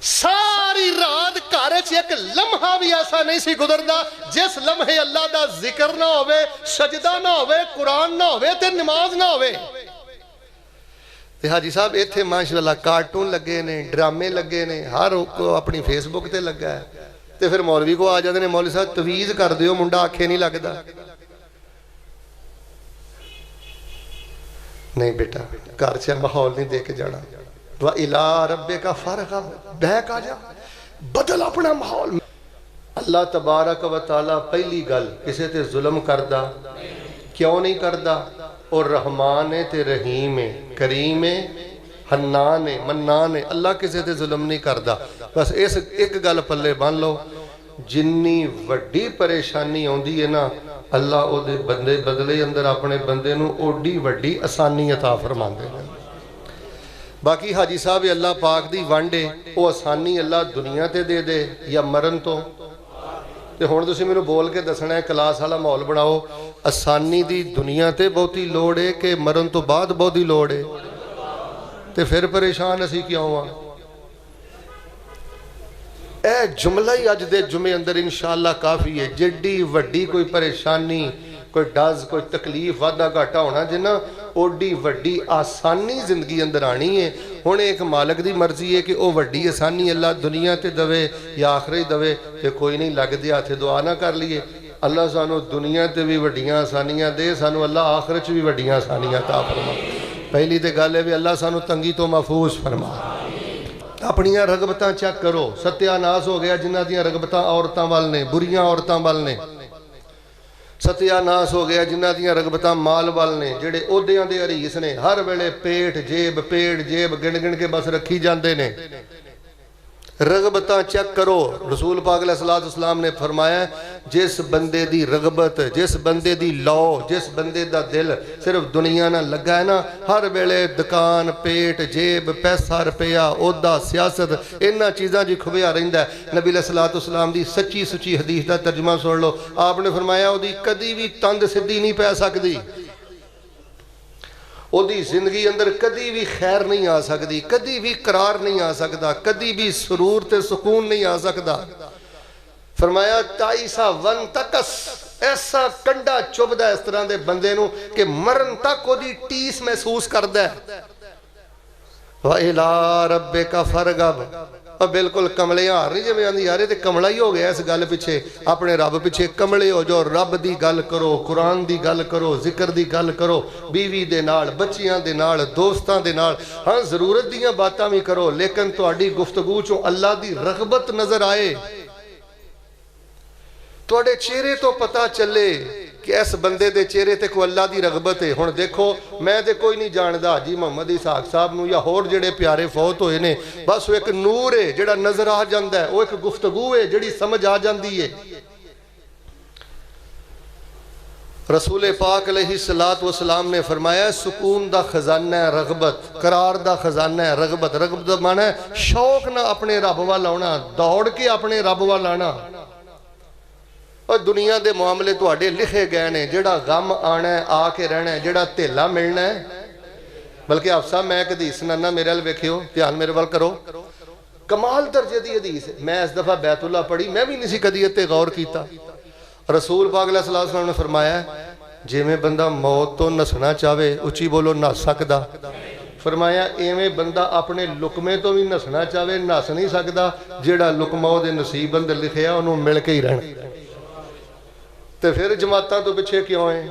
ساری رات گھر ایک لمحہ بھی ایسا نہیں سی گزردا جس لمحے اللہ دا ذکر نہ ہوئے، سجدہ نہ ہوئے، قرآن نہ ہوئے تے نماز نہ ہوئے۔ تے حاجی صاحب ایتھے ماشاءاللہ کارٹون لگے نے، ڈرامے لگے نے، ہر کو اپنی فیس بک تے لگا ہے۔ تے پھر مولوی کو آ جاتے نے، مولوی صاحب تویز کر دیو، منڈا آنکھیں نہیں لگدا۔ نہیں بیٹا، گھر سے ماحول نہیں دے کے جانا۔ وَإِلَىٰ رَبِّكَ فَارْغَب، بہک آ جا، بدل اپنا ماحول۔ اللہ تبارک و تعالیٰ پہلی گل کسے تے ظلم کردہ کیوں نہیں کردہ؟ اور رحمان ہے تے رحیم ہے، کریم ہے، حنان ہے، منان ہے، اللہ کسے تے ظلم نہیں کردہ۔ بس اس ایک گل پلے بان لو، جنی وڈی پریشانی ہوندی ہے نا، اللہ او دے بندے بدلے اندر اپنے بندے نو اوڈی وڈی آسانی عطا فرماندے ہیں۔ باقی حاجی صاحب اللہ پاک دی وانڈے او آسانی اللہ دنیا تے دے دے یا مرن تو تے ہون تسی میرے بول کے دسنا ہے، کلاس والا ماحول بناؤ، آسانی دی دنیا تے بہتی لوڑ ہے کہ مرن تو بعد بہتی لوڑ ہے؟ تے پھر پریشان اسی کیوں ہاں؟ اے جملہ ہی اج دے جمعے اندر انشاءاللہ کافی ہے۔ جڈی وڈی کوئی پریشانی، کوئی ڈاز، کوئی تکلیف وعدہ گھاٹا ہونا جنہ اوڈی وڈی آسانی زندگی اندر آنی ہے۔ ہونے ایک مالک دی مرضی ہے کہ او وڈی آسانی اللہ دنیا تے دوے یا آخری دوے، تے کوئی نہیں لگ دیا تھے دعا نہ کر لیے اللہ سانو دنیا تے بھی وڈیاں آسانیاں دے، سانو اللہ آخرت بھی وڈیاں آسانیاں عطا فرما۔ پہلی تے گل ہے بھی اللہ سانو تنگی تو محفوظ فرما۔ اپنیاں رغبتاں چیک کرو، ستیہ ناس ہو گیا جنہ دیاں رغبتاں عورتاں وال نے، بریاں عورتاں وال نے۔ ستیہ ناس ہو گیا جنہ دیاں رغبتاں مال وال نے، جڑے عہدیاں دے عریس نے، ہر ویلے پیٹ جیب گن گن کے بس رکھی جاندے نے۔ رغبتاں چیک کرو۔ رسول پاک علیہ السلام نے فرمایا جس بندے دی رغبت، جس بندے دی لو، جس بندے دا دل صرف دنیا نہ لگا ہے نا، ہر ویلے دکان، پیٹ، جیب، پیسہ، روپیہ، عہدہ، سیاست، انہاں چیزاں جی کھویا رہندا ہے۔ نبی علیہ السلام دی سچی حدیث دا ترجمہ سن لو، آپ نے فرمایا او دی کدی بھی تند سدھی نہیں پہ سکدی، او دی زندگی اندر کدی بھی خیر نہیں آ سکتی، کدی بھی قرار نہیں آ سکتا، کدی بھی سرور تے سکون نہیں آ سکتا۔ فرمایا تائیسا ون تکس، ایسا کنڈا چوبدہ اس طرح دے بندے نو کہ مرن تک او دی ٹیس محسوس کردہ ہے۔ وَإِلَىٰ رَبِّكَ فَارْغَب، اور بالکل کملے ہار نہیں جب آندھی یارے تے کملہ ہی ہو گیا اس گل پیچھے، اپنے رب پیچھے کملے ہو جو، رب دی گل کرو، قرآن دی گل کرو، ذکر دی گل کرو، بیوی دے نال، بچیاں دے نال، دوستاں دے نال، ہاں ضرورت دیاں باتاں بھی کرو، لیکن تہاڈی گفتگو چوں اللہ دی رغبت نظر آئے، تہاڈے چہرے تو پتہ چلے کہ اس بندے دے چہرے تے کوئی اللہ دی رغبت ہے۔ ہن دیکھو میں تے کوئی نہیں جاندا جی محمد اسحاق صاحب نو یا ہور جڑے پیارے فوت ہوئے نے، بس وہ ایک نور ہے جڑا نظر آ جاندا ہے، وہ ایک گفتگو ہے جڑی سمجھ آ جاندی ہے۔ رسول پاک علیہ السلام نے فرمایا سکون دا خزانہ ہے رغبت، قرار دا خزانہ ہے رغبت۔ رغبت دا معنی ہے شوق نہ اپنے رب وال آنا، دوڑ کے اپنے رب وال آنا۔ اور دنیا دے معاملے تواڈے لکھے گئے نے، جڑا غم آنا ہے آ کے رہنا ہے، جڑا تیلا ملنا ہے۔ بلکہ آپ صاحب میں ایک حدیث نانا میرے ال ویکھیو، دھیان میرے وال کرو، کمال درجے دی حدیث ہے، میں اس دفعہ بیت اللہ پڑھی، میں بھی نہیں سی کدی تے غور کیتا۔ رسول پاک علیہ السلام نے فرمایا جے میں بندہ موت تو نسنا چاہے اچھی بولو نس سکدا، فرمایا ایویں بندہ اپنے لقمے تو بھی نسنا چاہے نس نہیں سکدا، جیڑا لقمہ دے نصیب اندر لکھیا انہوں مل کے ہی رہنا۔ تے پھر جماعتاں تو پچھے کیوں ہیں؟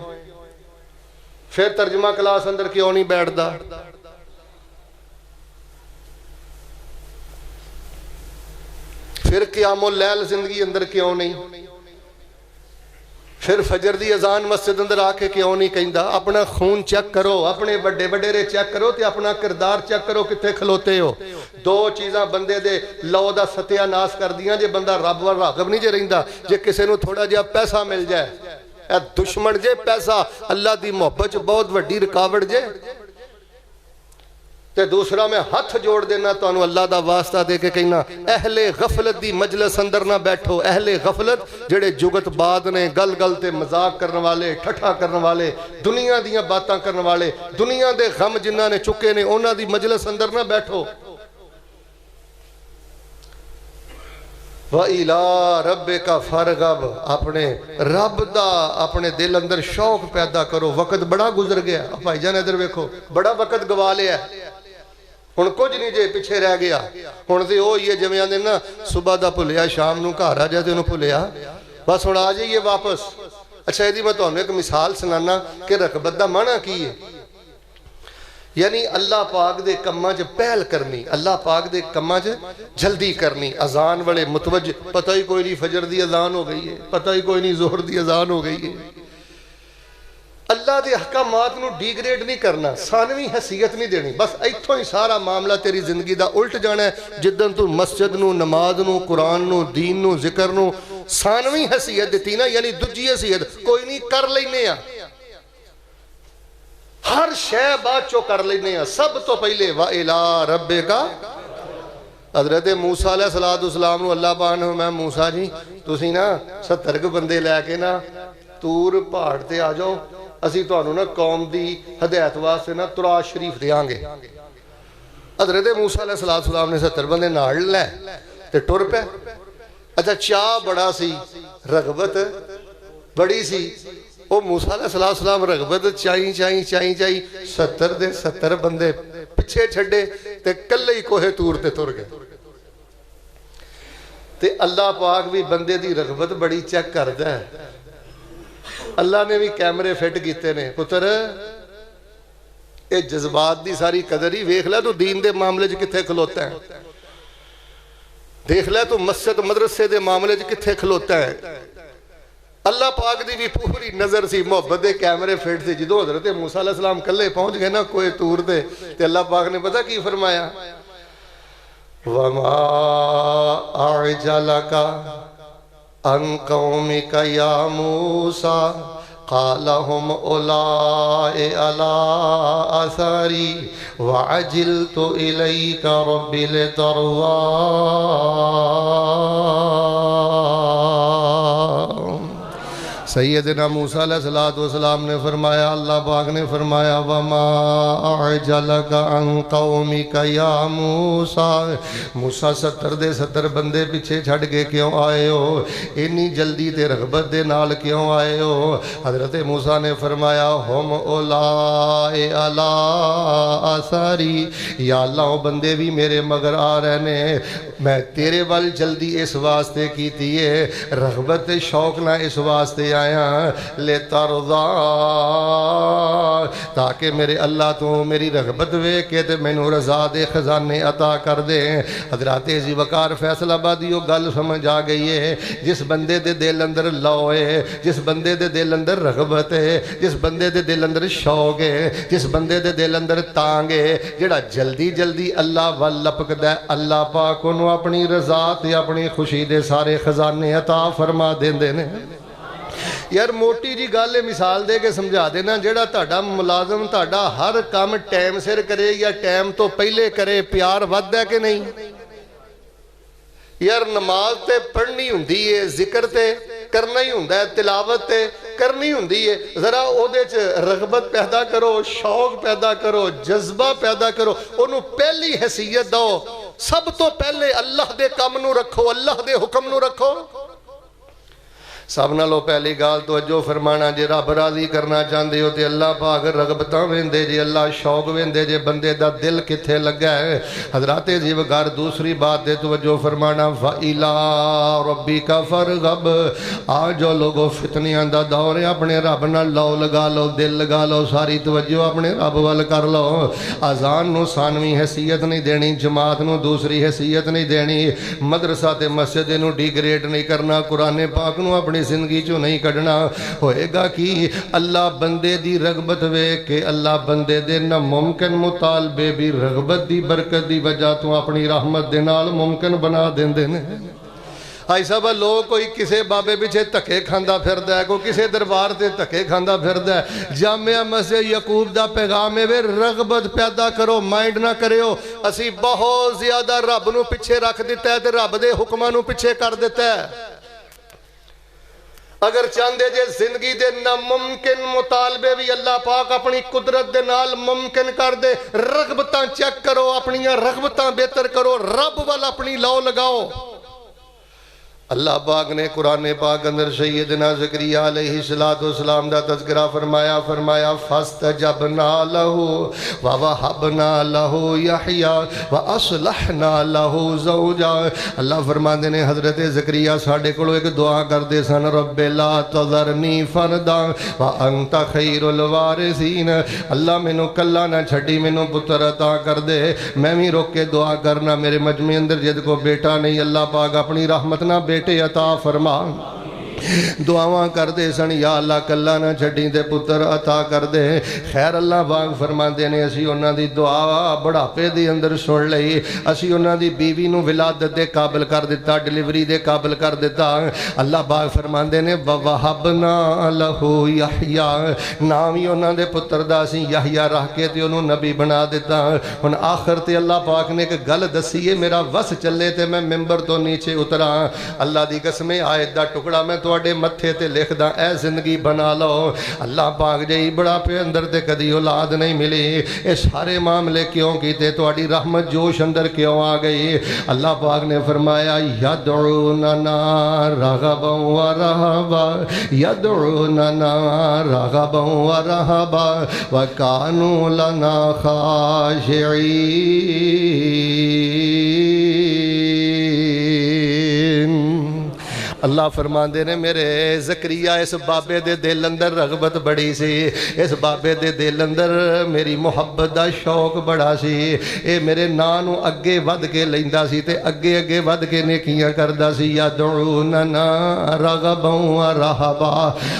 پھر ترجمہ کلاس اندر کیوں نہیں بیٹھدا؟ پھر قیام اللیل زندگی اندر کیوں نہیں؟ پھر فجر دی اذان مسجد اندر آ کے کیوں نہیں کہندا؟ اپنا خون چیک کرو، اپنے بڑے وڈیرے چیک کرو تے اپنا کردار چیک کرو کتنے کھلوتے ہو۔ دو چیزاں بندے دے لو دا ستیہ ناس کر دیاں، جے بندہ رب وال راغب نہیں جے رہندا، جے کسے نو تھوڑا جہا پیسہ مل جائے، اے دشمن جے پیسہ اللہ دی محبت بہت وڈی رکاوٹ جے۔ تے دوسرا میں ہاتھ جوڑ دینا تو انہوں اللہ دا واسطہ دے کے کہنا اہل غفلت دی مجلس اندر نہ بیٹھو۔ اہل غفلت جڑے جگت بعد نے، گل گل تے مذاق کرنے والے، ٹھٹھا کرنے والے، دنیا دیاں باتاں کرنے والے، دنیا دے غم جنہاں نے چکے نے، انہاں دی مجلس اندر نہ بیٹھو۔ وَإِلَىٰ رَبِّكَ فَارْغَب، اپنے رب دا اپنے دل اندر شوق پیدا کرو۔ وقت بڑا گزر گیا، بھائی جان ادھر ویکھو، بڑا وقت گوا لیا، ہن کچھ نہیں جے پیچھے رہ گیا۔ ہن تے او یہ جویں آندے نا صبح دا بھلیا شام نو گھر آ جائے تے انہوں بھلیا، بس ہن آ جائیے واپس۔ اچھا یہ میں تمہیں ایک مثال سنانا کہ رغبت دا معنی کی ہے، یعنی اللہ پاک دے کماں چ پہل کرنی، اللہ پاک دے کماں چ جلدی کرنی۔ اذان والے متوجہ، پتہ ہی کوئی نہیں فجر دی اذان ہو گئی ہے، پتہ ہی کوئی نہیں ظہر دی اذان ہو گئی ہے۔ اللہ دے احکامات نو ڈیگریڈ نہیں کرنا، ثانوی حیثیت نہیں دینی، بس ایتھوں ہی سارا معاملہ تیری زندگی دا الٹ جانا ہے۔ جدن تو مسجد نو، نماز نو، قرآن نو، دین نو، ذکر نو ثانوی حیثیت دیتی نا، یعنی دجی حیثیت کوئی نہیں کر لینے ہیں، ہر شے بعد چو کر لینے ہیں، سب تو پہلے وَإِلَىٰ رَبِّكَ۔ حضرت موسیٰ علیہ السلام نو اللہ پاک نے میں موسیٰ جی تسی نا 70 بندے لے کے نا تور پہاڑ تے آ جاؤ، اسی تو انہوں نا قوم دی ہدایت واسطے نا ترا شریف دیاں گے۔ حضرت موسیٰ علیہ السلام نے 70 بندے نال لے تے ٹر پہ۔ اچھا چاہ بڑا سی، رغبت بڑی سی، او موسیٰ علیہ السلام رغبت چاہی 70 دے 70 بندے پچھے چھڑے تے کلے ہی کوہ تور تے تر گئے۔ تے اللہ پاک بھی بندے دی رغبت بڑی چیک کردا ہے۔ اللہ نے بھی کیمرے فٹ کیتے نے، پتر اے جذبات دی ساری قدر ہی ویکھ لے تو دین دے معاملے چ کتھے کھلوتا ہے، دیکھ لے تو مسجد مدرسے دے معاملے چ کتھے کھلوتا ہے۔ اللہ پاک دی بھی پوری نظر سی، محبت دے کیمرے فٹ سی۔ جدو حضرت موسیٰ علیہ السلام کلے پہنچ گئے نا کوئی تور دے تے اللہ پاک نے پتہ کی فرمایا، وَمَا أَعْجَلَكَ عَنْ قَوْمِكَ يَا مُوسَىٰ قَالَ هُمْ أُولَٰئِكَ عَلَىٰ أَثَرِي وَعَجِلْتُ إِلَيْكَ رَبِّ لِتَرْضَىٰ۔ سیدنا موسیٰ علیہ السلام نے فرمایا، اللہ پاک نے فرمایا وَمَا أَعْجَلَكَ عَنْ قَوْمِكَ يَا مُوسَىٰ، موسیٰ 70 بندے پیچھے چھڑ کے کیوں آئے ہو، اتنی جلدی تے رغبت دے نال کیوں آئے ہو؟ حضرت موسیٰ نے فرمایا ہم اولائے علی آثاری، یا اللہ وہ بندے بھی میرے مگر آ رہے نے، میں تیرے وال جلدی اس واسطے کیتی ہے، رغبت شوق نہ اس واسطے آیا لِتَرْضَىٰ، تاکہ میرے اللہ تو میری رغبت ویکھے تے مینوں رضا دے خزانے عطا کر دے۔ حضرات عزی وقار فیصل آبادی وہ گل سمجھ آ گئی ہے، جس بندے دے دل اندر لو ہے، جس بندے دے دل اندر رغبت ہے، جس بندے دے دل اندر شوق ہے، جس بندے دے دل اندر تانگ ہے، جڑا جلدی جلدی اللہ وال لپکدا ہے، اللہ پاک انہوں اپنی رضا تے اپنی خوشی دے سارے خزانے عطا فرما دیندے نے۔ یار موٹی جی گل مثال دے کے سمجھا دینا، جڑا تہاڈا ملازم تہاڈا ہر کام ٹائم سر کرے یا ٹائم تو پہلے کرے، پیار ود ہے کہ نہیں؟ یار نماز تے پڑھنی ہوندی ہے، ذکر تے کرنا ہی ہوندا ہے، تلاوت تے کرنی ہوندی ہے، ذرا او دے چ رغبت پیدا کرو، شوق پیدا کرو، جذبہ پیدا کرو، انہوں پہلی حیثیت دو، سب تو پہلے اللہ دے کام نو رکھو، اللہ دے حکم نو رکھو۔ سب نالوں پہلی گال توجہ فرمانا، جے رب راضی کرنا چاہندے ہو تے اللہ پاک رغبتاں ویندے جے، اللہ شوق ویندے جے، بندے دا دل کتھے لگا ہے۔ حضرات عزیز وقار دوسری بات دے توجہ فرمانا، وَإِلَىٰ رَبِّكَ فَارْغَب، آج جو لوگوں فتنیاں دا دور ہے، اپنے رب نال لو لگا لو، دل لگا لو، ساری توجہ اپنے رب وال کر لو۔ اذان نو ثانوی حیثیت نہیں دینی، جماعت نو دوسری حیثیت نہیں دینی، مدرسہ تے مسجد نو ڈیگریڈ نہیں کرنا، قرآن پاک نو اپنی زندگی چو نہیں کڑنا۔ ہوئے گا کہ اللہ بندے دی رغبت ویکھ کے، اللہ بندے دے نہ ممکن مطالبے بھی رغبت دی برکت دی وجہ تو اپنی رحمت دے نال ممکن بنا دیندے نے۔ آئی صاحب لوگ کوئی کسے بابے پیچھے دھکے کھاندا پھردا ہے، کوئی کسے دربار تے دھکے کھاندا پھردا ہے۔ جامعہ مسجد یعقوب دا پیغام ہے، رغبت پیدا کرو، مائنڈ نہ کریو اسی بہت زیادہ رب نو پیچھے رکھ دیتا ہے تے رب دے حکماں نو پیچھے کر دیتا ہے۔ اگر چاندے جے زندگی دے ناممکن مطالبے بھی اللہ پاک اپنی قدرت دے نال ممکن کر دے، رغبتاں چیک کرو، اپنی رغبتاں بہتر کرو، رب وال اپنی لو لگاؤ۔ اللہ پاک نے قرآن پاک اندر سیدنا زکریا علیہ السلام دا تذکرہ فرمایا فاستجبنا لہو ووہبنا لہو یحییٰ واصلحنا لہو زوجا۔ اللہ فرماندے نے حضرت زکریا ساڑھے کلو ایک دعا کر دے سن، رب لا تذرنی فردا وانت خیر الوارثین، اللہ میں نو کلا نہ چھڑی، میں نو پتر عطا کر دے۔ میں بھی روک کے دعا کرنا، میرے مجمع اندر جد کو بیٹا نہیں، اللہ پاک اپنی رحمت نہ بیٹے عطا فرما۔ دعاواں کر دے سن، یا اللہ کلا نہ چھڑی تے پتر عطا کر دے۔ خیر اللہ پاک فرماندے نے اسی انہاں دی دعا بڑھاپے دی اندر سن لئی، اسی انہاں دی بیوی نو ولادت دے قابل کر دیتا، ڈیلیوری دے قابل کر دیتا۔ اللہ پاک فرماندے نے وَوَهَبْنَا لَهُ یحییٰ، نام ہی انہاں دے پتر دا سی یحییٰ رکھ کے تے انہوں نبی بنا دیتا۔ ہن آخر تے اللہ پاک نے ایک گل دسی ہے، میرا وس چلے تے میں ممبر تو نیچے اترا، اللہ دی قسم آیت دا ٹکڑا میں تواڈے متھے تے لکھ دا، اے زندگی بنا لو۔ اللہ پاک جی بڑا پہ اندر تے کدی اولاد نہیں ملی، اے سارے معاملے کیوں کیتے، تواڈی رحمت جوش اندر کیوں آ گئی؟ اللہ پاک نے فرمایا یدعوننا رغبا ورہبا، یدعوننا رغبا ورہبا وکانوا لنا خاشعین۔ اللہ فرماندے نے میرے زکریا اس بابے دے دل اندر رغبت بڑی سی، اس بابے دے دل اندر میری محبت دا شوق بڑا سی، اے میرے نانو اگے ود کے لیندا سی تے اگے اگے ود کے نیکیاں کردا سی۔ یدعوننا رغبا ورہبا،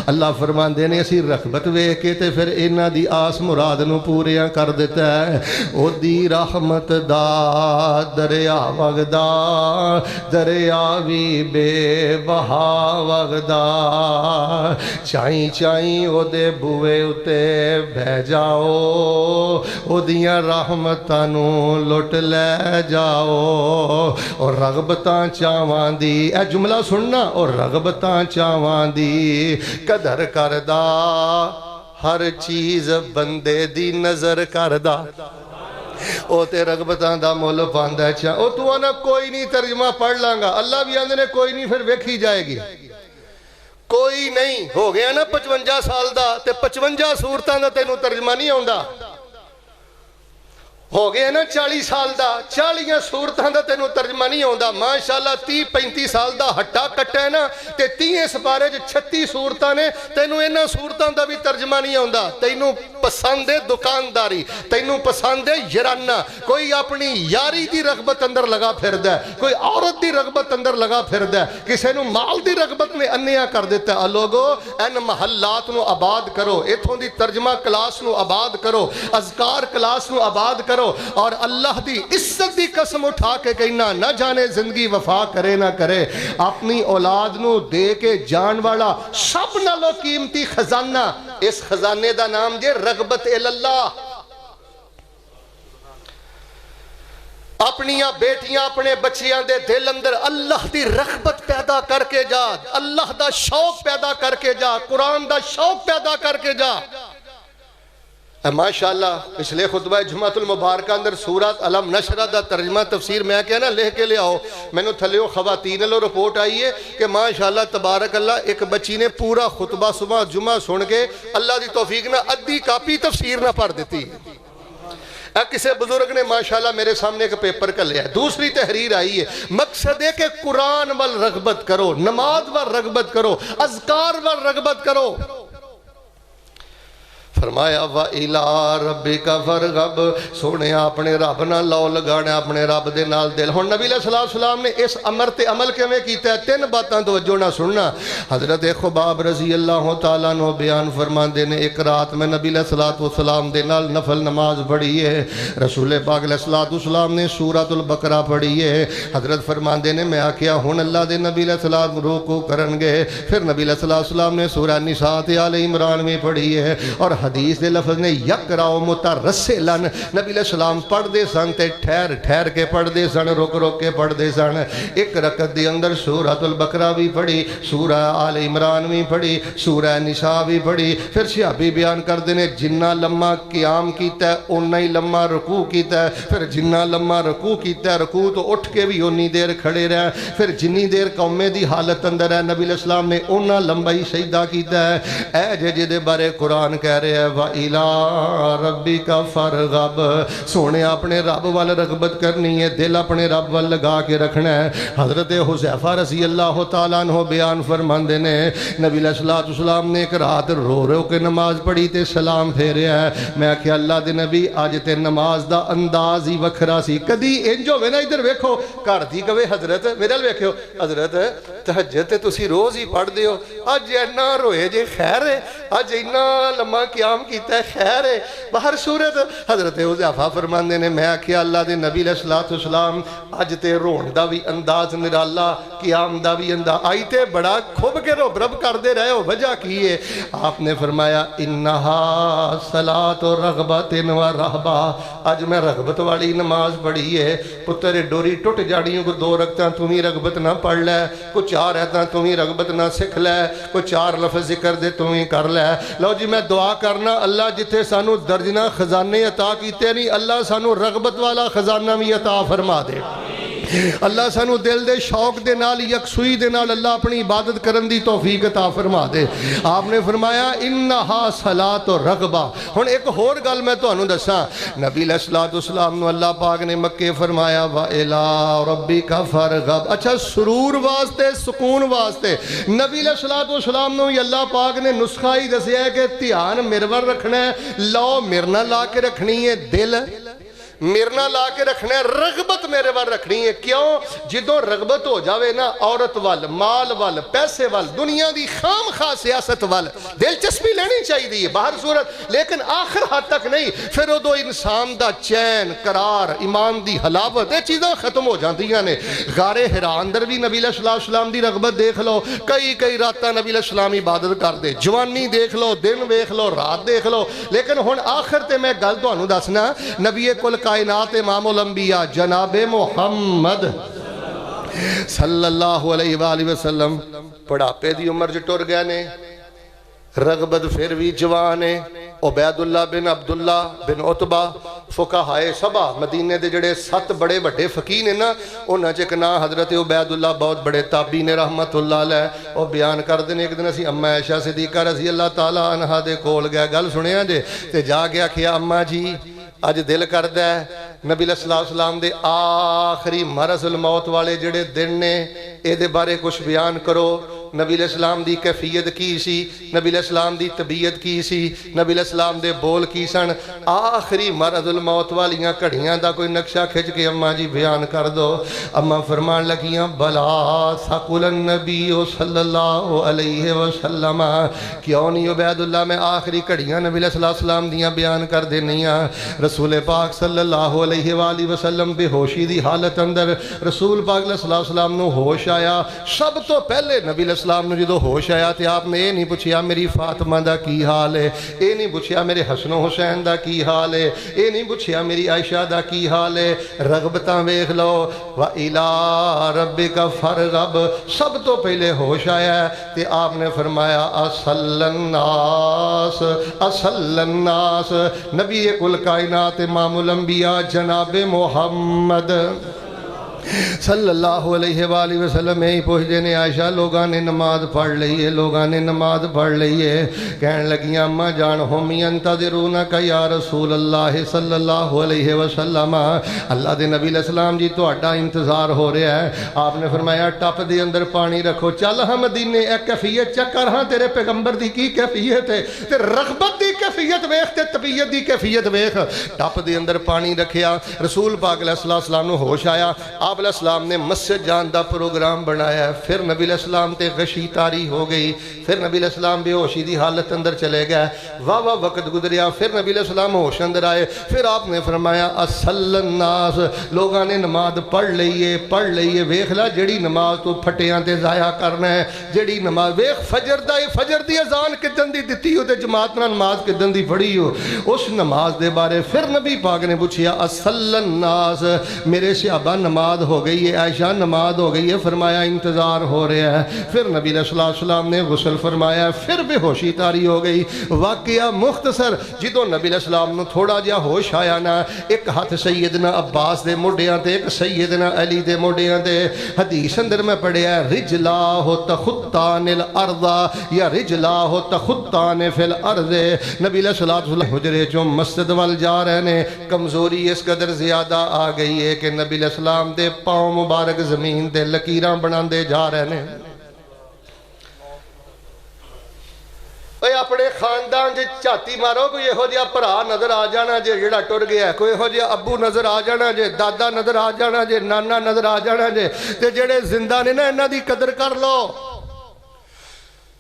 اللہ فرماندے نے اسی رغبت ویکھ کے تے پھر انہاں دی آس مراد نو پوریاں کر دیتا ہے۔ او دی رحمت دا دریا وگدا، دریا وی بے بہا وغدا، چائیں چائیں او دے بوئے اتے بہ جاؤ، او دیاں رحمتاں نو لٹ لے جاؤ۔ اور رغبتاں چاواں دی، اے جملہ سننا، اور رغبتاں چاواں دی قدر کردا، ہر چیز بندے دی نظر کردا۔ او تے رغبتاں دا مول پاندا چاہ، او تو آنا کوئی نہیں ترجمہ پڑھ لانگا، اللہ بھی آندے نے کوئی نہیں، پھر ویکھی جائے گی۔ کوئی نہیں ہو گیا نا 55 سال دا تے 55 صورتاں دا تینوں ترجمہ نہیں ہوندا، ہو گیا نا 40 سال دا 40 صورتاں دا تینوں ترجمہ نہیں ہوندا۔ ماشاءاللہ 30-35 سال دا ہٹا کٹا ہے نا تے 30 سپارے 36 صورتاں نے، تینوں انہاں صورتاں دا بھی ترجمہ نہیں ہوندا۔ تینوں پسند ہے دکانداری، تینوں پسند ہے یرانہ، کوئی اپنی یاری دی رغبت اندر لگا پھر دے، کوئی عورت دی رغبت اندر لگا پھر دے، کسے نو مال دی رغبت نے انیا کر دیتا ہے۔ لوگو ان محلات نو آباد کرو، ایتھوں دی ترجمہ کلاس نو آباد کرو، اذکار کلاس نو آباد کرو، اور اللہ دی عزت دی قسم اٹھا کے کہنا، نہ جانے زندگی وفا کرے نہ کرے، اپنی اولاد نو دے کے جان والا سب نالو قیمتی خزانہ، اس خزانے دا نام جے رغبت اللہ۔ اپنیاں بیٹیاں اپنے بچیاں دے دل اندر اللہ دی رغبت پیدا کر کے جا، اللہ دا شوق پیدا کر کے جا، قرآن دا شوق پیدا کر کے جا۔ ماشاءاللہ پچھلے خطبہ جمعۃ المبارکہ اندر سورۃ علم نشرہ دا ترجمہ تفسیر میں کہنا لے کے لے آؤ، میں نے تھلیو خواتین لو رپورٹ آئی ہے کہ ماشاءاللہ تبارک اللہ ایک بچی نے پورا خطبہ صبح جمعہ سن کے اللہ دی توفیق نہ ادھی کاپی تفسیر نہ پڑھ دیتی۔ کسے بزرگ نے ماشاءاللہ میرے سامنے ایک پیپر کر لیا ہے، دوسری تحریر آئی ہے، مقصد ہے کہ قرآن وال رغبت کرو، نماز وال رغبت کرو، اذکار وال رغبت کرو۔ فرمایا وَإِلَىٰ رَبِّكَ فَارْغَب، سونے اپنے رب نہ لو لگانا، اپنے رب دے نال دل۔ ہن نبی علیہ السلام نے اس امر تے عمل کیویں کیتا ہے؟ 3 باتاں توجہ نہ سننا۔ حضرت خباب رضی اللہ تعالیٰ عنہ بیان فرماندے نے ایک رات میں نبی علیہ السلام دے نال نفل نماز پڑھی ہے، رسول پاک علیہ السلام نے سورۃ البقرہ پڑھی ہے۔ حضرت فرماندے نے میں آکھیا ہن اللہ دے نبی علیہ السلام رکوع کرن گے، پھر نبی علیہ السلام نے سورہ نساء تے آل عمران میں پڑھی ہے، اور حدیث دے لفظ نے یقرأ مترسلن، نبی علیہ السلام پڑھ دے سن تے ٹھہر ٹھہر کے پڑھ دے سن، رک رک کے پڑھ دے سن۔ ایک رکعت دے اندر سورۃ البقرہ بھی پڑھی، سورہ آل عمران بھی پڑھی، سورہ نساء بھی پڑھی۔ پھر صحابی بیان کر دینے جنہ لمحہ قیام کیتا ہے اُنہ ہی لمحہ رکوع کیتا ہے، پھر جنہ لمحہ رکوع کیتا ہے رکوع تو اٹھ کے بھی انی دیر کھڑے رہے، پھر جنی دیر قومے دی حالت اندر ہے نبی علیہ السلام نے اُنہ لمبا ہی سجدہ کیتا ہے۔ اے جے دے بارے قرآن کہہ رہے ہیں وَإِلَىٰ رَبِّكَ فَارْغَب، سونے اپنے رب وال رغبت کرنی ہے، دل اپنے رب وال لگا کے رکھنا ہے۔ حضرت حذیفہ رضی اللہ تعالیٰ عنہ بیان فرماندے نے نبی علیہ السلام نے ایک رات رو رو کے نماز پڑھی تے سلام پھیریا ہے۔ میں کہ اللہ دے نبی آج تے نماز دا انداز ہی وکھرا سی، کدی انج ہوے نا ادھر ویکھو گھر دی کہے حضرت میرے ویکھو حضرت تہجد تے تسی روز ہی پڑھ دیو، اج اینا روئے جے خیر ہے، اج اینا لمحہ قیام کیتا ہے خیر ہے۔ باہر صورت حضرت حذیفہ فرماندے نے میں کہ اللہ دے نبی علیہ السلام اج تے رون دا بھی انداز نرالا، قیام دا بھی انداز، آئی تے بڑا کھب کے رب رب کر دے رہے ہو، وجہ کی ہے؟ آپ نے فرمایا انہا صلاۃ رغبت و رہبہ، اج میں رغبت والی نماز پڑھی ہے۔ پتر ڈوری ٹوٹ جاڑیوں کو 2 رکعتاں تمہیں رغبت نہ پڑھ لے، کو 4 رکعتاں تمہیں رغبت نہ سکھ لے، کو 4 لفظ ذکر دے تمہیں کر لے۔ لو جی میں دعا کرنا اللہ جتھے سانو درجنہ خزانے عطا کیتے نہیں، اللہ سانو رغبت والا خزانہ بھی عطا فرما دے۔ اللہ سانو دل دے شوق دے نال یکسوئی دے نال اللہ اپنی عبادت کرن دی توفیق عطا فرما دے۔ آپ نے فرمایا انہا صلاۃ رغبہ۔ ہن ایک اور گل میں تانوں دساں، نبی علیہ السلام نو اللہ پاک نے مکے فرمایا وَإِلَىٰ رَبِّكَ فَارْغَب، اچھا سرور واسطے سکون واسطے نبی علیہ السلام نو اللہ پاک نے نسخہ ہی دسیا ہے کہ دھیان میرے ور رکھنا ہے، لو میرے نال لا کے رکھنی ہے، دل میرے نال لا کے رکھنا ہے، رغبت میرے وال رکھنی ہے۔ کیوں؟ جدوں رغبت ہو جاوے نا عورت وال، مال وال، پیسے وال، دنیا دی خام خواہ سیاست وال دلچسپی لینی چاہیے باہر صورت، لیکن آخر حد تک نہیں۔ پھر ادو انسان دا چین قرار ایمان دی حلاوت یہ چیزاں ختم ہو جاندیاں نے۔ غار حراء اندر بھی نبی علیہ السلام دی رغبت دیکھ لو، کئی راتاں نبی علیہ السلام عبادت کر دے، جوانی دیکھ لو، دن دیکھ لو، رات دیکھ لو۔ لیکن ہن آخر تے میں گل تانوں دسنا، نبی کل کائنات امام الانبیاء جناب محمد صلی اللہ علیہ وآلہ وسلم بڑھاپے دی عمر جو ٹر گئے نے، رغبت پھر بھی جوان ہے۔ عبید اللہ بن عبداللہ بن عتبہ فقہائے سبا مدینے دے جڑے 7 بڑے بڑے فقیہ نے نا، انہاں چ ایک نام حضرت عبید اللہ بہت بڑے تابعی نے رحمت اللہ علیہ، وہ بیان کر دے نے ایک دن اسی اماں عائشہ صدیقہ رضی اللہ تعالی عنہا دے کول گیا، گل سنیا جے تے جا کے آکھیا اماں جی اج دل کردہ ہے نبی علیہ السلام دے آخری مرض الموت والے جڑے دن نے اے دے بارے کچھ بیان کرو۔ نبی علیہ السلام دی کیفیت کی سی، نبی علیہ السلام دی طبیعت کی سی، نبی علیہ السلام دے بول کی سن، آخری مرض الموت والیاں کڑیاں دا کوئی نقشہ کھچ کے اماں جی بیان کر دو۔ اماں فرمان لگیاں بلا ثقل النبی صلی اللہ علیہ وسلم، کیوں نہیں عبید اللہ میں آخری کڑیاں نبی علیہ السلام دیاں بیان کر دینیاں۔ رسول پاک صلی اللہ علیہ وآلہ وسلم بے ہوشی دی حالت اندر رسول پاک علیہ السلام نو ہوش آیا۔ سب تو پہلے نبی علیہ السلام نے جدو ہوش آیا تے آپ نے یہ نہیں پوچھیا میری فاطمہ دا کی حال ہے، یہ نہیں پوچھیا میرے حسن و حسین دا کی حال ہے، یہ نہیں پوچھیا میری عائشہ دا کی حال ہے، رغبتاں ویکھ لو۔ وَإِلَىٰ رَبِّكَ فَارْغَب، سب تو پہلے ہوش آیا ہے تے آپ نے فرمایا اصل الناس، نبی کل کائنات امام الانبیاء جناب محمد صلی اللہ علیہ وآلہ وسلم ہی پوچھ دینے عائشہ لوگاں نے نماز پڑھ لئی ہے، لوگاں نے نماز پڑھ لئی ہے، کہنے لگیاں اماں جان ہم ینتظرونک یا رسول اللہ صلی اللہ علیہ وسلم، اللہ دے نبی علیہ السلام جی تو اڈا انتظار ہو رہا ہے۔ آپ نے فرمایا ٹپ دے اندر پانی رکھو، چل ہم مدینے ایک کیفیت چیک کر ہاں تیرے پیغمبر دی کی کیفیت ہے، تے رغبت دی کیفیت ویکھ تے طبیعت دی کیفیت ویکھ۔ ٹپ دے اندر پانی رکھیا، رسول پاک علیہ السلام نو ہوش آیا، آپ علیہ السلام نے مسجد جان دا پروگرام بنایا، پھر نبی علیہ السلام تے غشی طاری ہو گئی، پھر نبی علیہ السلام بے ہوشی دی حالت اندر چلے گئے، واہ وقت گزریا، پھر نبی علیہ السلام ہوش اندر آئے، پھر آپ نے فرمایا اصل الناس، لوگاں نے نماز پڑھ لئیے، ویکھ لا جڑی نماز تو پھٹیاں تے ضائع کرنا ہے، جڑی نماز ویکھ فجر دی اذان کدن دی دتی ہو تے جماعت نال نماز جدن دی پڑھی ہو اس نماز دے بارے پھر نبی پاک نے پوچھیا اصل الناس میرے صحابہ نماز ہو گئی ہے عائشہ نماز ہو گئی ہے فرمایا انتظار ہو رہا ہے پھر نبی علیہ السلام نے غسل فرمایا پھر بے ہوشی تاری ہو گئی واقعہ مختصر جدو نبی علیہ السلام نے تھوڑا جہا ہوش آیا نا ایک ہاتھ سیدنا عباس دے موڈیاں تے ایک سیدنا علی دے موڈیاں تے حدیث اندر میں پڑھیا رجلاہ تخطان الارض یا رجلاہ تخطان فی الارض نبی علیہ السلام حجرے جو مسجد وال جا رہے نے کمزوری اس قدر زیادہ آ گئی ہے کہ نبی علیہ السلام دے پاؤں مبارک زمین دے لکیراں بنان دے جا رہے نے اپنے خاندان جے چاتی مارو کوئی یہو جہا بھرا نظر آ جانا جے جڑا ٹر گیا کوئی یہو جہا ابو نظر آ جانا جے دادا نظر آ جانا جے نانا نظر آ جانا جے تے جڑے زندہ نے نا انہاں دی قدر کر لو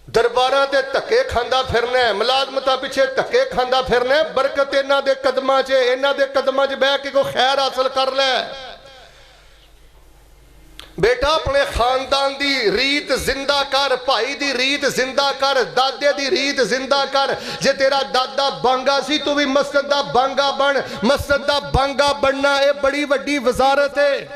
درباراں تے دھکے کھاندا پھرنا ہے ملازمتاں پیچھے دھکے کھاندا پھرنا ہے برکت انہاں دے قدماں 'چ بیٹھ کے کوئی خیر حاصل کر لے بیٹا اپنے خاندان دی ریت زندہ کر بھائی دی ریت زندہ کر دادے دی ریت زندہ کر جے تیرا دادا بانگا سی تو بھی مسجد دا بانگا بن مسجد دا بانگا بننا اے بڑی وڈی وزارت ہے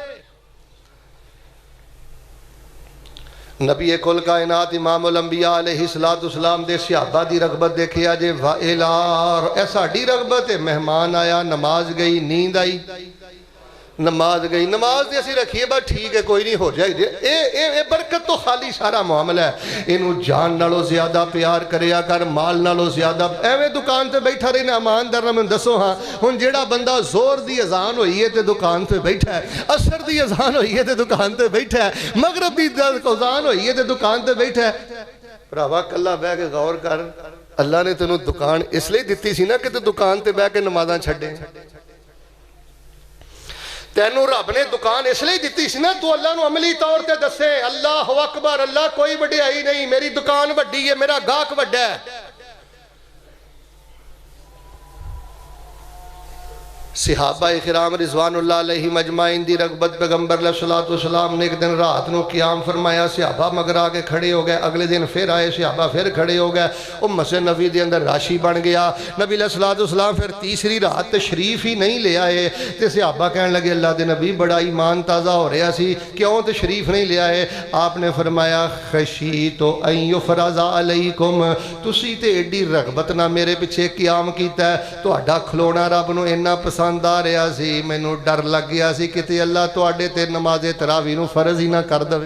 نبی کل کائنات امام الانبیاء علیہ السلام دے صحابہ دی رغبت دیکھیا جے وائلار ایسا ڈی رغبت ہے مہمان آیا نماز گئی نیند آئی نماز گئی نماز دی اسی رکھیے بات ٹھیک ہے کوئی نہیں ہو جائے اے برکت تو خالی سارا معاملہ ہے انہوں جان نالو زیادہ پیار کریا کر مال نالو زیادہ ایویں دکان تے بیٹھا رہنا امان در میں دسو ہاں ہن جیڑا بندہ زور دی اذان ہوئی ہے تے دکان تے بیٹھا ہے عصر دی اذان ہوئی ہے تے دکان تے بیٹھا ہے مغرب دی اذان ہوئی ہے تے دکان تے بیٹھا ہے بھراوا کلا بہ کے غور کر اللہ نے تینوں دکان اس لیے دتی سی نا کہ تے دکان تے بہ کے نمازاں چھڈے تینوں رب نے دکان اس لیے دیتی سی نا تو اللہ نو عملی طور تے دسے اللہ اکبر اللہ کوئی وڈیائی نہیں میری دکان وڈی ہے میرا گاہک وڈا ہے صحابہ کرام رضوان اللہ علیہ مجمعین دی رغبت پیغمبر علیہ السلام نے ایک دن رات نو قیام فرمایا صحابہ مگر آگے کھڑے ہو گئے اگلے دن پھر آئے صحابہ پھر کھڑے ہو گئے مسجد نبی دے اندر راشی بن گیا نبی علیہ السلام پھر تیسری رات تشریف ہی نہیں لے آئے تے صحابہ کہنے لگے اللہ دے نبی بڑا ایمان تازہ ہو رہا سی کیوں تشریف نہیں لے آئے آپ نے فرمایا خشیت ان یفرض علیکم تسی تے ایڈی رغبت نہ میرے پیچھے قیام کیتا ہے تہاڈا کھلونا رب نو اتنا پسند آ رہا سی مینوں ڈر لگ گیا سی کتے اللہ تواڈے تے نماز تراویح نو فرض ہی نہ کر دے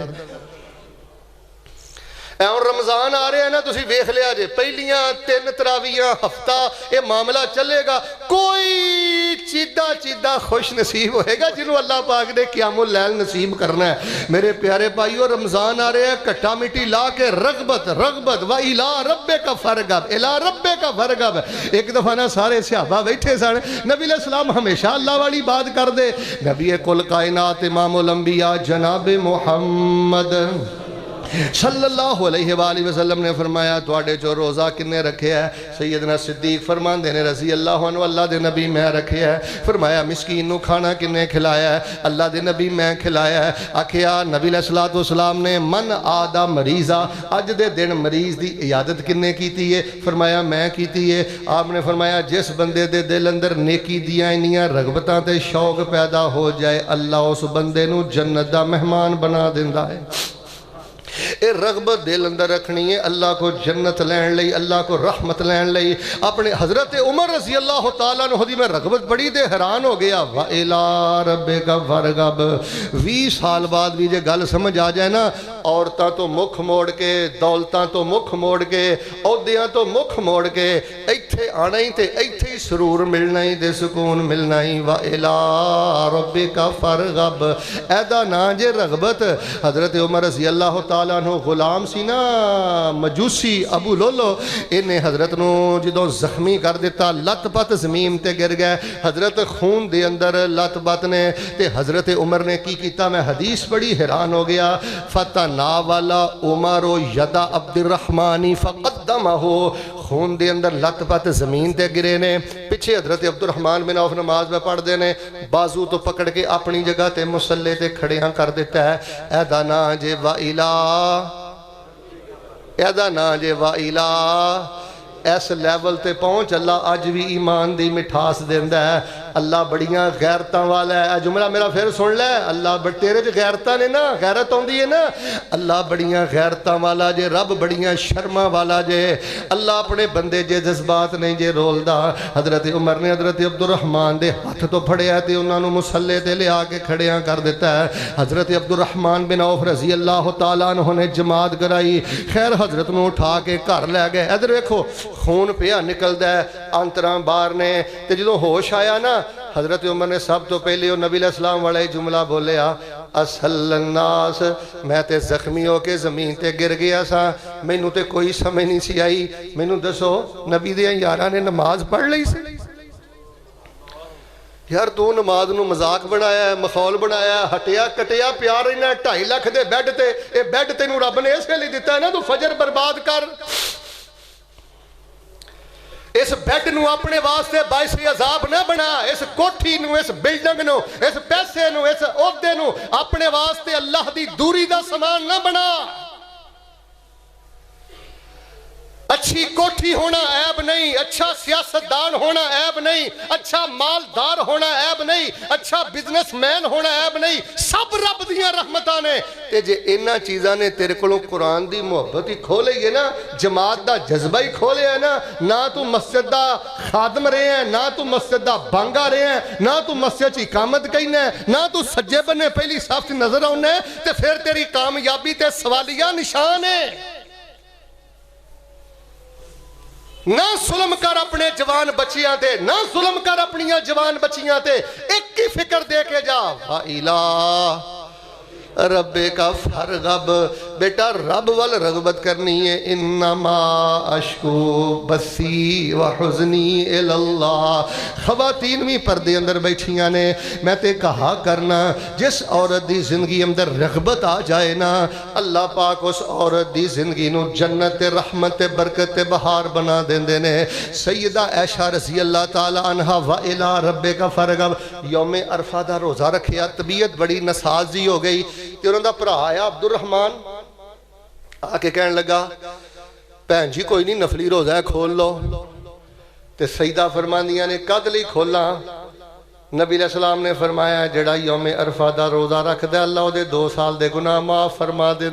اور رمضان آ رہے ہیں نا تسی ویکھ لیا جے پہلیاں 3 تراویحاں ہفتہ یہ معاملہ چلے گا کوئی چیدہ خوش نصیب ہوئے گا جنہوں اللہ پاک نے قیام اللیل نصیب کرنا ہے میرے پیارے بھائیو رمضان آ رہے ہیں کٹا مٹی لا کے رغبت وَإِلَىٰ رَبِّكَ فَارْغَب إِلَىٰ رَبِّكَ فَارْغَب ایک دفعہ نا سارے صحابہ بیٹھے سن نبی علیہ السلام ہمیشہ اللہ والی بات کر دے نبی کل کائنات امام الانبیاء جناب محمد صلی اللہ علیہ وآلہ وسلم نے فرمایا تواڈے جو روزہ کنے رکھے ہے سیدنا صدیق فرمان دینے رضی اللہ عنہ اللہ دے نبی میں رکھے ہے فرمایا مسکین نو کھانا کنے کھلایا ہے اللہ دے نبی میں کھلایا ہے آکھیا نبی علیہ السلام نے من آدھا مریضہ اج دے دن مریض دی عیادت کنے کیتی ہے فرمایا میں کیتی ہے آپ نے فرمایا جس بندے دے دل اندر نیکی دیاں انیاں رغبتاں تے شوق پیدا ہو جائے اللہ اس بندے نو جنت دا مہمان بنا دیندا ہے اے رغبت دل اندر رکھنی ہے اللہ کو جنت لین لئی اللہ کو رحمت لین لئی اپنے حضرت عمر رضی اللہ تعالیٰ عنہ دی میں رغبت بڑی دے حیران ہو گیا وَإِلَىٰ رَبِّكَ فَارْغَب 20 سال بعد بھی جے گل سمجھ آ جائے نا عورتاں تو مکھ موڑ کے دولتاں تو مکھ موڑ کے عہدیاں تو مکھ موڑ کے ایتھے آنا ہی تے ایتھے ہی سرور ملنا ہی تے سکون ملنا ہی وَإِلَىٰ رَبِّكَ فَارْغَب ایدہ نا جے رغبت حضرت عمر رضی اللہ تعالیٰ عنہ غلام سی نا مجوسی ابو لولو انہیں حضرت نو جدوں زخمی کر دیتا لت پت زمین تے گر گئے حضرت خون دے اندر لت پت نے تے حضرت عمر نے کی کیتا میں حدیث بڑی حیران ہو گیا فتناولا عمر ید عبد الرحمن فقدمہ خون دے اندر لت پت زمین تے گرے نے پیچھے حضرت عبد الرحمن بن عوف نماز میں پڑھ دے نے بازو تو پکڑ کے اپنی جگہ تے مسلح تے کھڑیاں کر دیتا ہے ایدہ نا جے وَإِلَىٰ ایدہ نا جے وَإِلَىٰ اس لیول تے پہنچ اللہ اج بھی ایمان دی مٹھاس دیندا ہے اللہ بڑیاں غیرتاں والا ہے جملہ میرا پھر سن لے اللہ تیرے جو غیرتاں نے نا غیرت ہوندی ہے نا اللہ بڑیاں غیرتاں والا جے رب بڑیاں شرماں والا جے اللہ اپنے بندے جے جذبات نہیں جے رولدا حضرت عمر نے حضرت عبد الرحمن دے ہاتھ تو پھڑیا تے انہاں نوں مصلی تے لے آ کے کھڑیاں کر دیتا ہے حضرت عبد الرحمن بن عوف رضی اللہ تعالیٰ عنہ نے جماعت کرائی خیر حضرت نوں اٹھا کے گھر لے گئے ادھر دیکھو خون پیا نکلدا ہے آنتراں باہر نے تے جدوں ہوش آیا نا حضرت عمر نے سب تو پہلے وہ نبی علیہ السلام والے جملہ بولیا اصل الناس میں تے زخمی ہو کے زمین تے گر گیا سا مینوں تے کوئی سمجھ نہیں سی آئی مینوں دسو نبی دے یاراں نے نماز پڑھ لئی سی یار تو نماز نو مذاق بنایا ہے مخول بنایا ہے ہٹیا کٹیا پیار رہنا 2.5 لاکھ دے بیڈ تے اے بیڈ تینوں رب نے اس لیے دیتا ہے نا تو فجر برباد کر اس بیڈ نو اپنے واسطے باعث عذاب نہ بنا اس کوٹھی نو اس بلڈنگ نو اس پیسے نو اس عہدے نو اپنے واسطے اللہ دی دوری دا سامان نہ بنا اچھی کوٹھی ہونا عیب نہیں اچھا سیاستدان ہونا عیب نہیں اچھا مالدار ہونا عیب نہیں اچھا بزنس مین ہونا عیب نہیں سب رب دیاں رحمتاں نے تے جے انہاں چیزاں نے تیرے کولوں قرآن دی محبت ہی کھولے ہے نا جماعت دا جذبہ ہی کھولے ہے نہ تو مسجد دا خادم رہے ہیں نہ تو مسجد دا بانگا رہے ہیں نہ تو مسجد چی اقامت کہنا ہے نہ تو سجے بنے پہلی صف سے نظر آنا ہے تے پھر تیری کامیابی تے سوالیہ نشان ہے نہ ظلم کر اپنے جوان بچیاں تے نہ ظلم کر اپنیاں جوان بچیاں تے ایک کی فکر دے کے جا وَإِلَىٰ رب کا فرغب بیٹا رب وال رغبت کرنی ہے انما اشکو بسی و حزنی الاللہ خواتین بھی پردے اندر بیٹھیاں نے میں تے کہا کرنا جس عورت دی زندگی اندر رغبت آ جائے نا اللہ پاک اس عورت دی زندگی نو جنت رحمت برکت بہار بنا دیندے نے سیدہ عائشہ رضی اللہ تعالی عنہ وَإِلَىٰ رب کا فرغب یوم عرفہ دا روزہ رکھیا طبیعت بڑی نسازی ہو گئی کہ انہوں دا پرا آیا عبد الرحمن آکے کہنے لگا پہن جی کوئی نہیں نفلی روزہ ہے کھول لو تے سیدہ فرماندیاں نے قد لی کھولا نبی علیہ السلام نے فرمایا جڑا یوم عرفہ دا روزہ رکھ دے اللہ دے 2 سال دے گناہ معاف فرما دے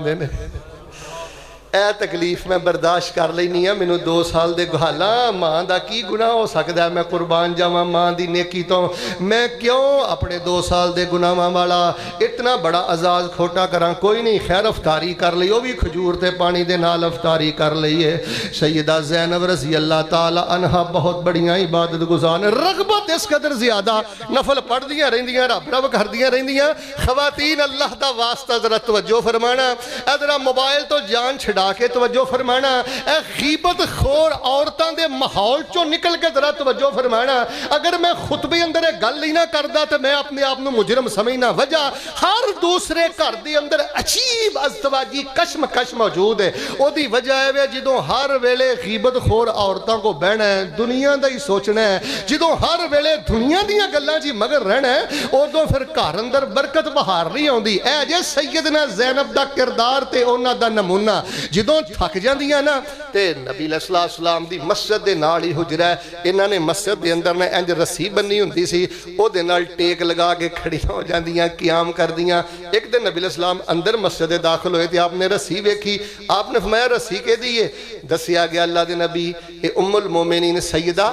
اے تکلیف میں برداشت کر لینی ہے مینوں 2 سال دے گھالا ماں دا کی گناہ ہو سکتا ہے میں قربان جاواں ماں دی نیکی تو میں کیوں اپنے 2 سال دے گناہاں والا اتنا بڑا عزاز کھوٹا کراں کوئی نہیں خیر افطاری کر لئی وہ بھی کھجور تے پانی دے نال افطاری کر لئیے سیدہ زینب رضی اللہ تعالی عنہ بہت بڑیاں عبادت گزار رغبت اس قدر زیادہ نفل پڑھ دیاں رہندیاں رب رب کر دیاں رہندیاں خواتین اللہ دا واسطہ ذرا توجہ فرمانا ادھر موبائل تو جان چھڑا کے توجہ فرمانا اے غیبت خور عورتاں دے ماحول چوں نکل کے ذرا توجہ فرمانا اگر میں خطبے اندر ایک گل نہیں نہ کردا تو میں اپنے آپ نو مجرم سمجھنا وجہ ہر دوسرے گھر دے اندر عجیب ازدواجی کشمکش موجود ہے او دی وجہ ہے جدوں ہر ویلے غیبت خور عورتاں کو بہنا ہے دنیا دا ہی سوچنا ہے جدوں ہر ویلے دنیا دیاں گلاں جی مگر رہنا ہے اودوں پھر گھر اندر برکت بہار نہیں ہوندی اے جے سیدنا زینب دا کردار تے انہاں دا نمونہ جدوں تھک جاندیاں نا تے نبی علیہ السلام دی مسجد دے نال ہی حجرہ ہے انہاں نے مسجد دے اندر نے انج رسی بننی ہوندی سی او دے نال ٹیک لگا کے کھڑیاں ہو جاندیاں قیام کر دیاں ایک دن نبی علیہ السلام اندر مسجد داخل ہوئے تھے آپ نے رسی ویکھی آپ نے فرمایا رسی کے دیئے دسیا گیا اللہ دے نبی اے ام المومنین سیدہ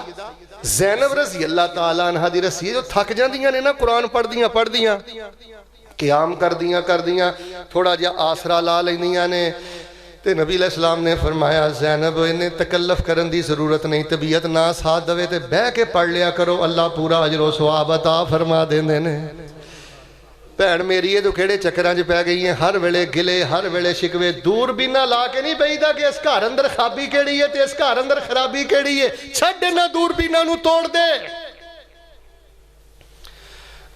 زینب رضی اللہ تعالیٰ عنہ دی رسی جو تھک جاندیاں نے نا قرآن پڑھ دیاں قیام کر دیاں تھوڑا جا آسرا لا لیندیاں نے تے نبی علیہ السلام نے فرمایا زینب انہیں تکلف کرن دی ضرورت نہیں طبیعت نہ ساتھ دوے تے بہ کے پڑھ لیا کرو اللہ پورا اجر و ثواب عطا فرما دیندے نے بھین میری یہ تو کیڑے چکراں چ پی گئی ہیں ہر ویلے گلے ہر ویلے شکوے دور بھی نہ لا کے نہیں پئیدا کہ اس گھر اندر خرابی کیڑی ہے تے اس گھر اندر خرابی کیڑی ہے چھڈ نہ دور بھی نہ نو توڑ دے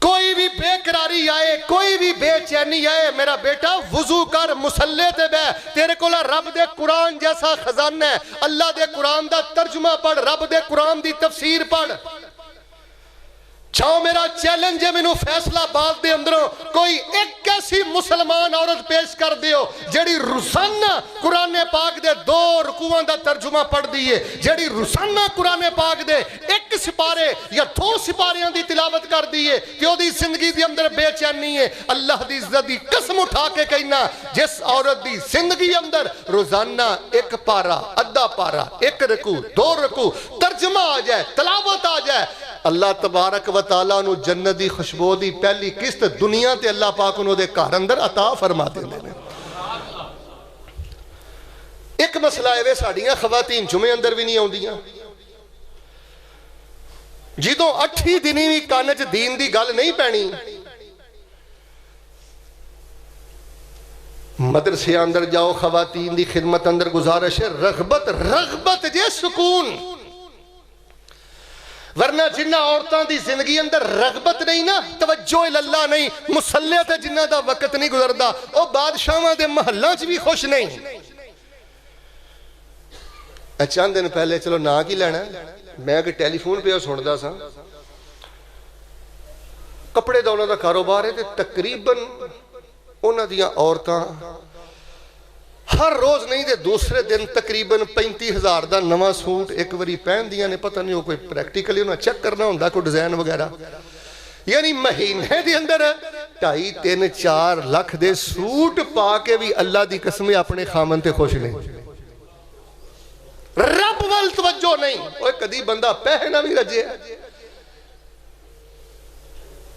کوئی بھی بے قراری آئے کوئی بھی بے چینی آئے میرا بیٹا وضو کر مسلے تے بے تیرے کولا رب دے قرآن جیسا خزانہ ہے اللہ دے قرآن دا ترجمہ پڑھ رب دے قرآن دی تفسیر پڑھ چاہو میرا چیلنج ہے مینوں فیصلہ آباد دے اندروں کوئی ایک ایسی مسلمان عورت پیش کر دیو جیڑی روزانہ قرآن پاک دے 2 رکوعاں دا ترجمہ پڑھ دیئے، جیڑی روزانہ قرآن پاک دے 1 سپارے یا 2 سپاریاں دی تلاوت کر دیئے کہ وہ دی زندگی دی اندر بے چینی ہے۔ اللہ دی عزت دی قسم اٹھا کے کہنا جس عورت دی زندگی اندر روزانہ 1 پارہ، آدھا پارہ، 1 رکوع، 2 رکوع ترجمہ آ جائے، تلاوت آ جائے، اللہ تبارک و تعالیٰ نو جنت دی خوشبو دی پہلی قسط دنیا تے اللہ پاک انہوں دے گھر اندر عطا فرما دیندے نے۔ ایک مسئلہ ہے ساڑیاں خواتین جمعے اندر بھی نہیں آؤندیاں، جدوں 8 دنی بھی کانچ دین دی گل نہیں پینی، مدرسے اندر جاؤ، خواتین دی خدمت اندر گزارش ہے، رغبت جے سکون، ورنہ جنہ عورتاں دی زندگی اندر رغبت نہیں نا، توجہ اللہ نہیں، مسلح تے جنہ دا وقت نہیں گزردا، او بادشاہاں دے محلہ چ بھی خوش نہیں۔ چند دن پہلے چلو نا کی لینا میں کہ ٹیلی فون پہ سندا سا، کپڑے دا انہاں دا کاروبار ہے تے تقریباً انہاں دیاں عورتاں ہر روز نہیں دے دوسرے دن تقریباً 35,000 دا نواں سوٹ ایک وری پہن دیاں نے، پتہ نہیں ہو کوئی پریکٹیکلی انہاں چیک کرنا ہوندا کوئی ڈیزائن وغیرہ، یعنی مہینے دی اندر 2.5-3-4 لاکھ دے سوٹ پا کے بھی اللہ دی قسم اپنے خامن تے خوش نہیں، رب وال توجہ نہیں، اوہ کدی بندہ پہنا بھی رجے ہے۔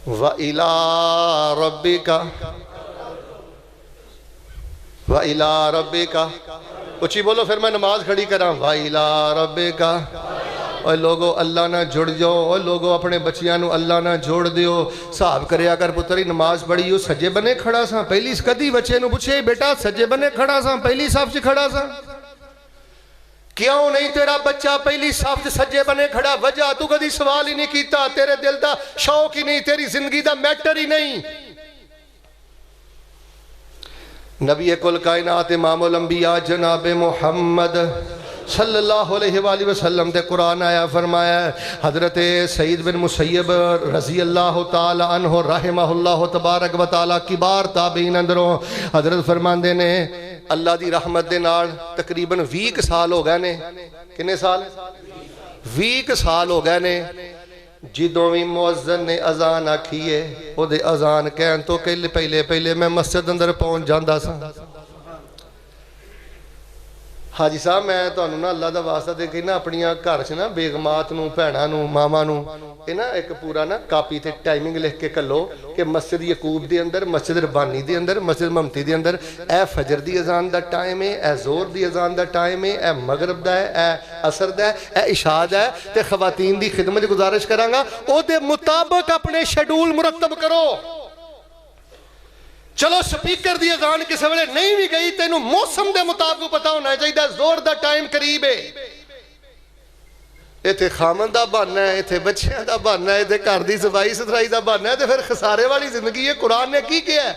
وَإِلَىٰ رَبِّكَ وَإِلَىٰ رَبِّكَ، اچھی بولو پھر میں نماز کھڑی کراں، وَإِلَىٰ رَبِّكَ۔ اور لوگو اللہ نہ جڑ جاؤ، اور لوگو اپنے بچیاں نو اللہ نہ جوڑ دیو، صاحب کرے اگر پتری نماز پڑھی ہو سجے بنے کھڑا ساں، پہلی کدی بچے نو پوچھے بیٹا سجے بنے کھڑا ساں، پہلی صاحب سے کھڑا ساں، کیوں نہیں تیرا بچہ پہلی صاحب سے سجے بنے کھڑا؟ وجہ تو کدی سوال ہی نہیں کیتا، تیرے دل دا شوق ہی نہیں، تیری زندگی دا میٹر ہی نہیں۔ نبی کل کائنات امام الانبیاء جناب محمد صلی اللہ علیہ وآلہ وسلم تے قرآن آیا فرمایا ہے، حضرت سعید بن مسیب رضی اللہ تعالی عنہ رحمہ اللہ تبارک و تعالی کبار تابعین اندروں حضرت فرماندے نے اللہ دی رحمت دے نال تقریباً 20 سال ہو گئے نے، کنے سال؟ 20 سال ہو گئے نے، جدوں بھی مؤذن نے اذان آکھیے او دے اذان کہن تو پہلے میں مسجد اندر پہنچ جاندا سا۔ حاجی صاحب میں تو انہوں نا اللہ دا واسطہ دے کے نا اپنیاں گھر سے نا بیگمات نو بھیناں نو ماما نو یہ نا ایک پورا نا کاپی تے ٹائمنگ لکھ کے کلو کہ مسجد یعقوب دے اندر، مسجد ربانی دے اندر، مسجد ممتی دے اندر اے فجر دی اذان دا ٹائم ہے، اے زور دی اذان دا ٹائم ہے، اے مغرب دا ہے، اے عصر دا ہے، اے عشاء دا ہے، تے خواتین دی خدمت گزارش کرانگا او دے مطابق اپنے شیڈول مرتب کرو۔ چلو سپیکر دی اذان کسے ویلے نہیں بھی گئی تینوں موسم دے مطابق پتہ ہونا چاہیے زور دا ٹائم قریب ہے، ایتھے خامن دا بہانا ہے، ایتھے بچیاں دا بہانا ہے، ایتھے گھر دی صفائی ستھرائی دا بہانا ہے، تے پھر خسارے والی زندگی ہے۔ قرآن نے کی کیا ہے؟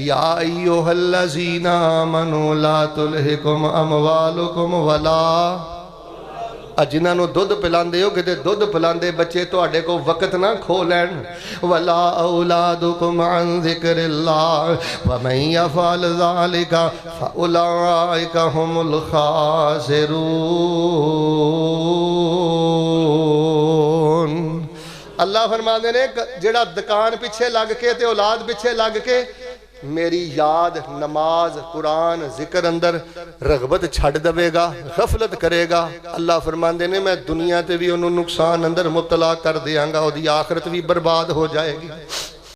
یا ایھا الذین آمنوا لا تلھکم اموالکم ولا، جنہاں نو دودھ پلاندے ہو کہ دودھ پلاندے بچے تو اڈے کو وقت نہ کھو لین، ولا اولادکم عن ذکر اللہ ومن یفعل ذلک فاولئک هم الخاسرون۔ اللہ فرماندے نے جڑا دکان پیچھے لگ کے تے اولاد پیچھے لگ کے میری یاد، نماز، قرآن، ذکر اندر رغبت چھڑ دے گا، غفلت کرے گا، اللہ فرماندے نے میں دنیا تے بھی انہوں نقصان اندر مبتلا کر دیاں گا، اور دی آخرت بھی برباد ہو جائے گی۔